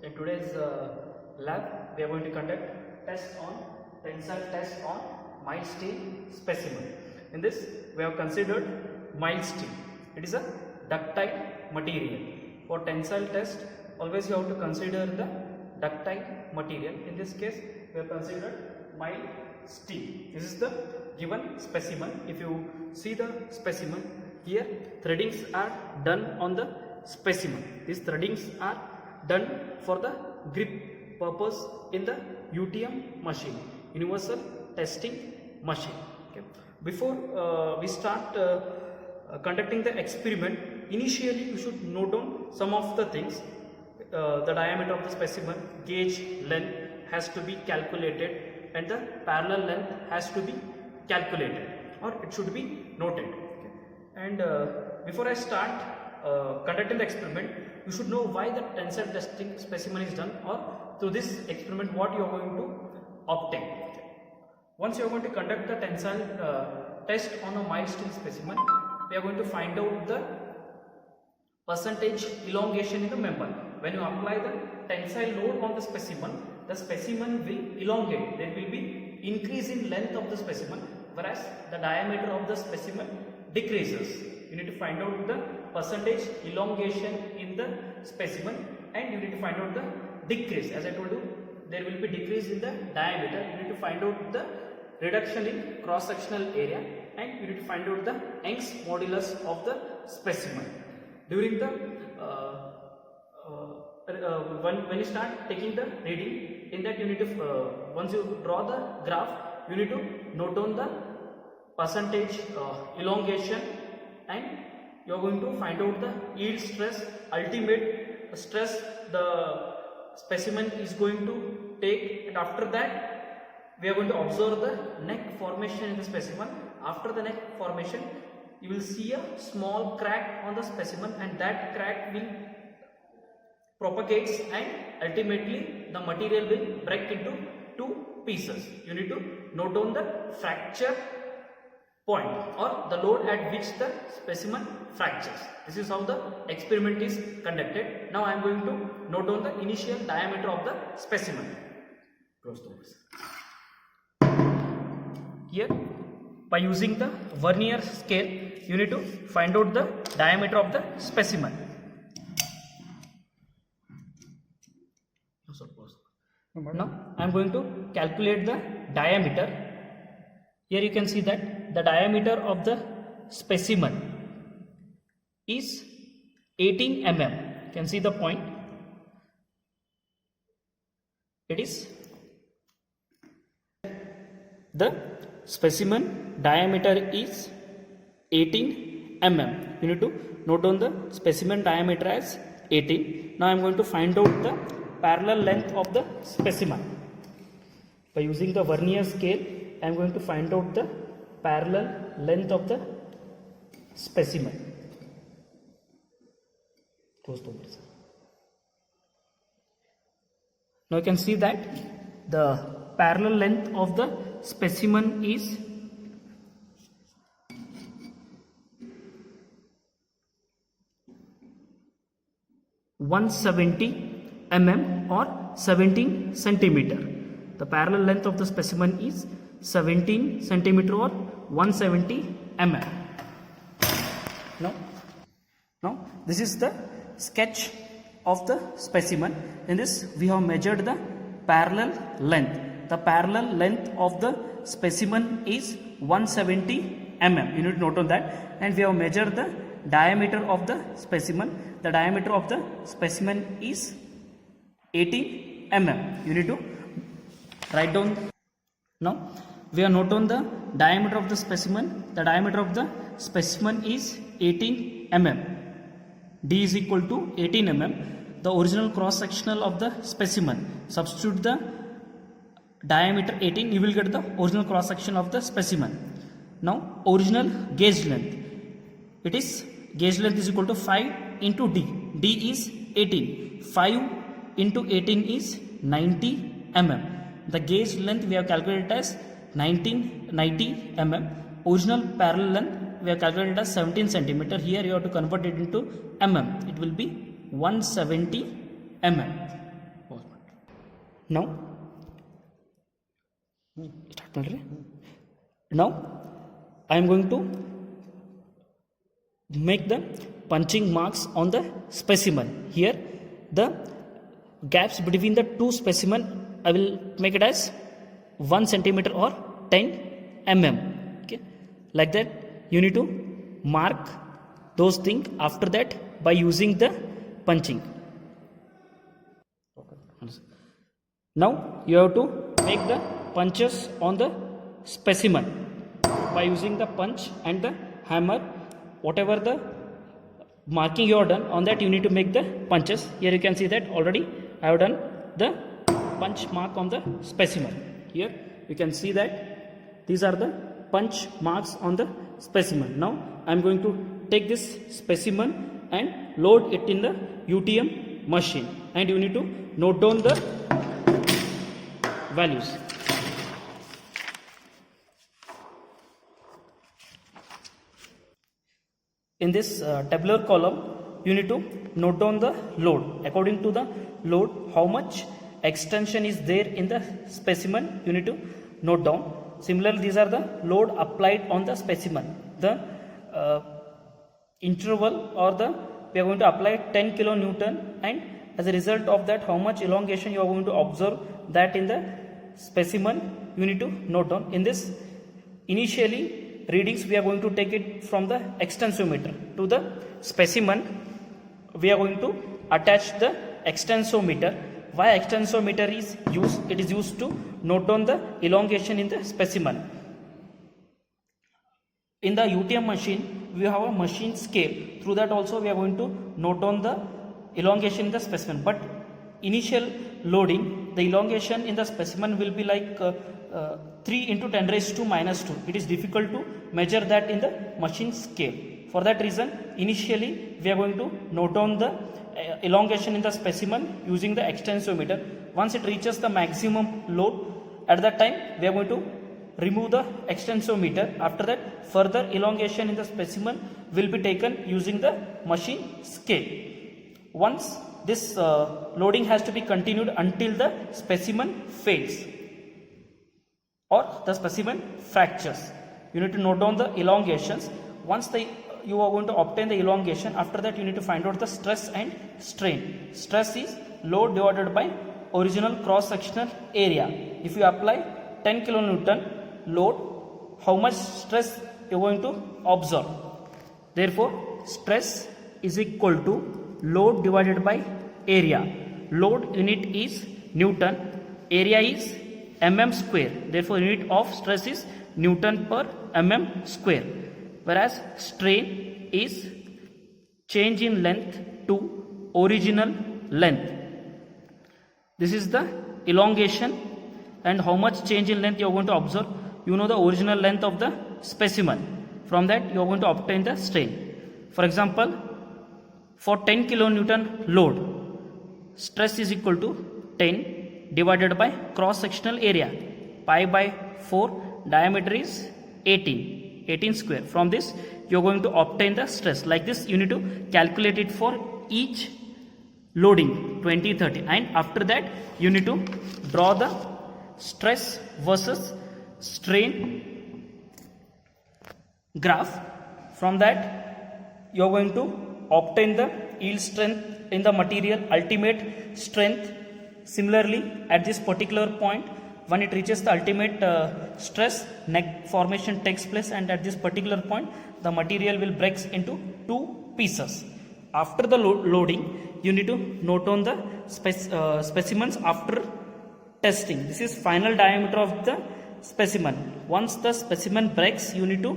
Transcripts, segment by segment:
In today's lab, we are going to conduct tensile test on mild steel specimen. In this, we have considered mild steel. It is a ductile material. For tensile test, always you have to consider the ductile material. In this case, we have considered mild steel. This is the given specimen. If you see the specimen, here threadings are done on the specimen. These threadings are done for the grip purpose in the UTM machine, universal testing machine. Okay. Before we start conducting the experiment, initially you should note down some of the things. The diameter of the specimen, gauge length has to be calculated, and the parallel length has to be calculated, or it should be noted. Okay. And before I start conducting the experiment, you should know why the tensile testing specimen is done, or through this experiment what you are going to obtain. Okay. Once you are going to conduct the tensile test on a mild steel specimen, we are going to find out the percentage elongation in the member. When you apply the tensile load on the specimen will elongate. There will be increase in length of the specimen, whereas the diameter of the specimen decreases. You need to find out the percentage elongation in the specimen, and you need to find out the decrease. As I told you, there will be decrease in the diameter. You need to find out the reduction in cross-sectional area, and you need to find out the Young's modulus of the specimen. During the when you start taking the reading, in that you need to once you draw the graph, you need to note down the percentage elongation, and you are going to find out the yield stress, ultimate stress the specimen is going to take, and after that we are going to observe the neck formation in the specimen. After the neck formation, you will see a small crack on the specimen, and that crack will propagates, and ultimately the material will break into two pieces. You need to note down the fracture point, or the load at which the specimen fractures. This is how the experiment is conducted. Now I am going to note down the initial diameter of the specimen. Here, by using the vernier scale, you need to find out the diameter of the specimen. Now I am going to calculate the diameter. Here you can see that the diameter of the specimen is 18 mm. You can see the point. It is the specimen diameter is 18 mm. You need to note down the specimen diameter as 18. Now I am going to find out the parallel length of the specimen. By using the vernier scale, I am going to find out the parallel length of the specimen. Now you can see that the parallel length of the specimen is 170 mm or 17 centimeter. The parallel length of the specimen is 17 centimeter or 170 mm. Now this is the sketch of the specimen. In this we have measured the parallel length. The parallel length of the specimen is 170 mm. You need to note on that. And we have measured the diameter of the specimen. The diameter of the specimen is 18 mm. You need to write down. Now we have noted on the diameter of the specimen. The diameter of the specimen is 18 mm. D is equal to 18 mm. The original cross sectional of the specimen. Substitute the diameter 18. You will get the original cross section of the specimen. Now original gauge length. It is gauge length is equal to 5 into D. D is 18. 5 into 18 is 90 mm. The gauge length we have calculated as 90 mm. Original parallel length we have calculated as 17 centimeter. Here you have to convert it into mm. It will be 170 mm. Now now I am going to make the punching marks on the specimen. Here the gaps between the two specimen I will make it as 1 centimeter or 10 mm. Okay, like that you need to mark those things after that by using the punching. Now you have to make the punches on the specimen by using the punch and the hammer. Whatever the marking you have done, on that you need to make the punches. Here you can see that already I have done the punch mark on the specimen. Here you can see that these are the punch marks on the specimen. Now I am going to take this specimen and load it in the UTM machine, and you need to note down the values. In this tabular column, you need to note down the load. According to the load, how much extension is there in the specimen, you need to note down. Similarly, these are the load applied on the specimen. The interval or we are going to apply 10 kilonewton, and as a result of that, how much elongation you are going to observe that in the specimen, you need to note down. In this, initially readings we are going to take it from the extensometer. To the specimen we are going to attach the extensometer. Why extensometer is used? It is used to note down the elongation in the specimen. In the UTM machine we have a machine scale. Through that also we are going to note down the elongation in the specimen. But initial loading, the elongation in the specimen will be like 3 into 10 raised to minus 2. It is difficult to measure that in the machine scale. For that reason, initially we are going to note down the elongation in the specimen using the extensometer. Once it reaches the maximum load, at that time we are going to remove the extensometer. After that, further elongation in the specimen will be taken using the machine scale. Once this loading has to be continued until the specimen fails or the specimen fractures. You need to note down the elongations. Once you are going to obtain the elongation, after that you need to find out the stress and strain. Stress is load divided by original cross sectional area. If you apply 10 kilonewton load, how much stress you are going to observe? Therefore, stress is equal to load divided by area. Load unit is Newton, area is mm square. Therefore, unit of stress is Newton per mm square. Whereas strain is change in length to original length. This is the elongation, and how much change in length you are going to observe. You know the original length of the specimen. From that you are going to obtain the strain. For example, for 10 kilonewton load, stress is equal to 10 divided by cross sectional area, pi by 4, diameter is 18 square. From this you are going to obtain the stress. Like this you need to calculate it for each loading 20, 30, and after that you need to draw the stress versus strain graph. From that you are going to obtain the yield strength in the material, ultimate strength. Similarly, at this particular point, when it reaches the ultimate stress, neck formation takes place, and at this particular point the material will breaks into 2 pieces. After the loading, you need to note on the specimens after testing. This is final diameter of the specimen. Once the specimen breaks, you need to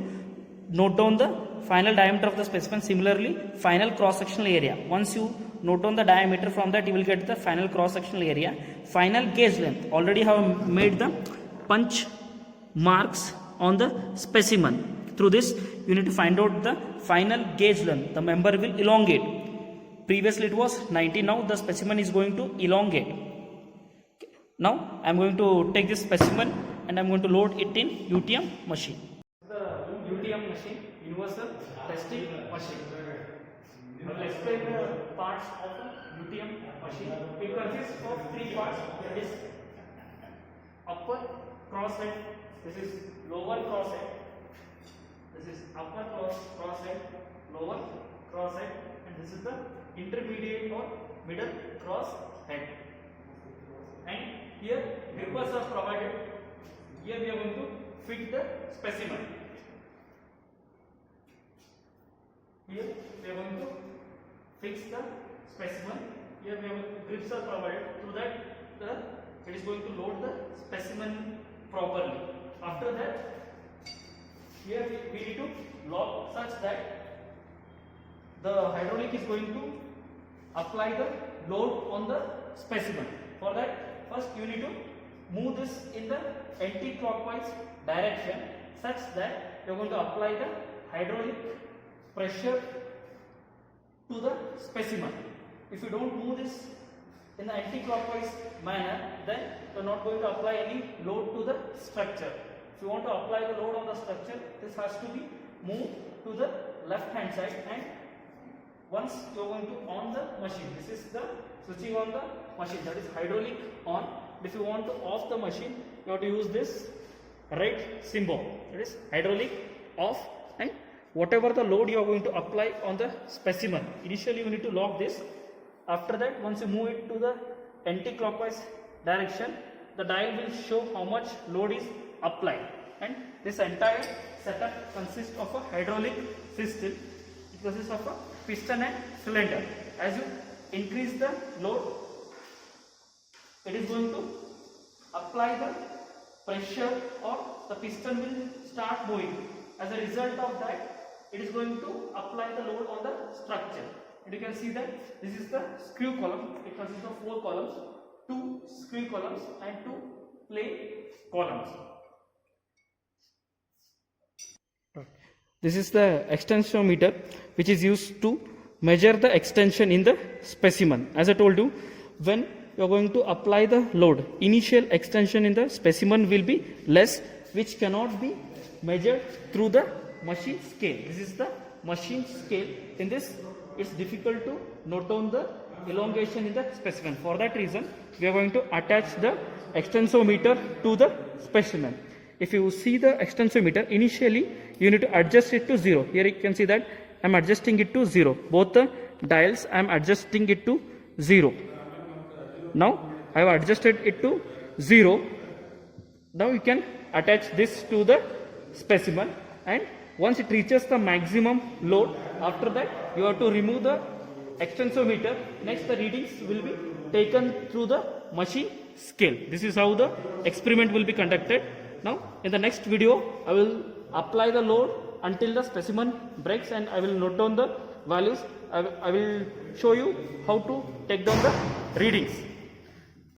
note down the final diameter of the specimen. Similarly, final cross sectional area. Once you note down the diameter, from that you will get the final cross sectional area. Final gauge length. Already have made the punch marks on the specimen. Through this you need to find out the final gauge length. The member will elongate. Previously it was 90. Now the specimen is going to elongate. Now I am going to take this specimen and I am going to load it in UTM machine. The UTM machine, universal testing machine. I will explain the parts of the UTM machine. It consists of 3 parts. That is upper cross head, this is lower cross head, this is upper cross head, lower cross head, and this is the intermediate or middle cross head. And here grippers are provided. Here we are going to fit the specimen. Here we are going to fix the specimen. Here we have grips are provided, so that it is going to load the specimen properly. After that, here we need to lock such that the hydraulic is going to apply the load on the specimen. For that, first you need to move this in the anti-clockwise direction such that you are going to apply the hydraulic pressure to the specimen. If you don't move this in the anti-clockwise manner, then you are not going to apply any load to the structure. If you want to apply the load on the structure, this has to be moved to the left hand side, and once you are going to on the machine, this is the switching on the machine, that is hydraulic on. If you want to off the machine, you have to use this right symbol, that is hydraulic off, and whatever the load you are going to apply on the specimen, initially you need to lock this. After that, once you move it to the anti-clockwise direction, the dial will show how much load is applied. And this entire setup consists of a hydraulic system. It consists of a piston and cylinder. As you increase the load, it is going to apply the pressure, or the piston will start moving. As a result of that, it is going to apply the load on the structure. And you can see that this is the screw column. It consists of 4 columns, 2 screw columns and 2 plate columns. This is the extensometer, which is used to measure the extension in the specimen. As I told you, when you are going to apply the load, initial extension in the specimen will be less, which cannot be measured through the machine scale. This is the machine scale. In this, it's difficult to note down the elongation in the specimen. For that reason, we are going to attach the extensometer to the specimen. If you see the extensometer, initially you need to adjust it to 0. Here you can see that I am adjusting it to 0. Both the dials I am adjusting it to 0. Now I have adjusted it to 0. Now you can attach this to the specimen, and once it reaches the maximum load, after that you have to remove the extensometer. Next, the readings will be taken through the machine scale. This is how the experiment will be conducted. Now in the next video, I will apply the load until the specimen breaks, and I will note down the values. I will show you how to take down the readings.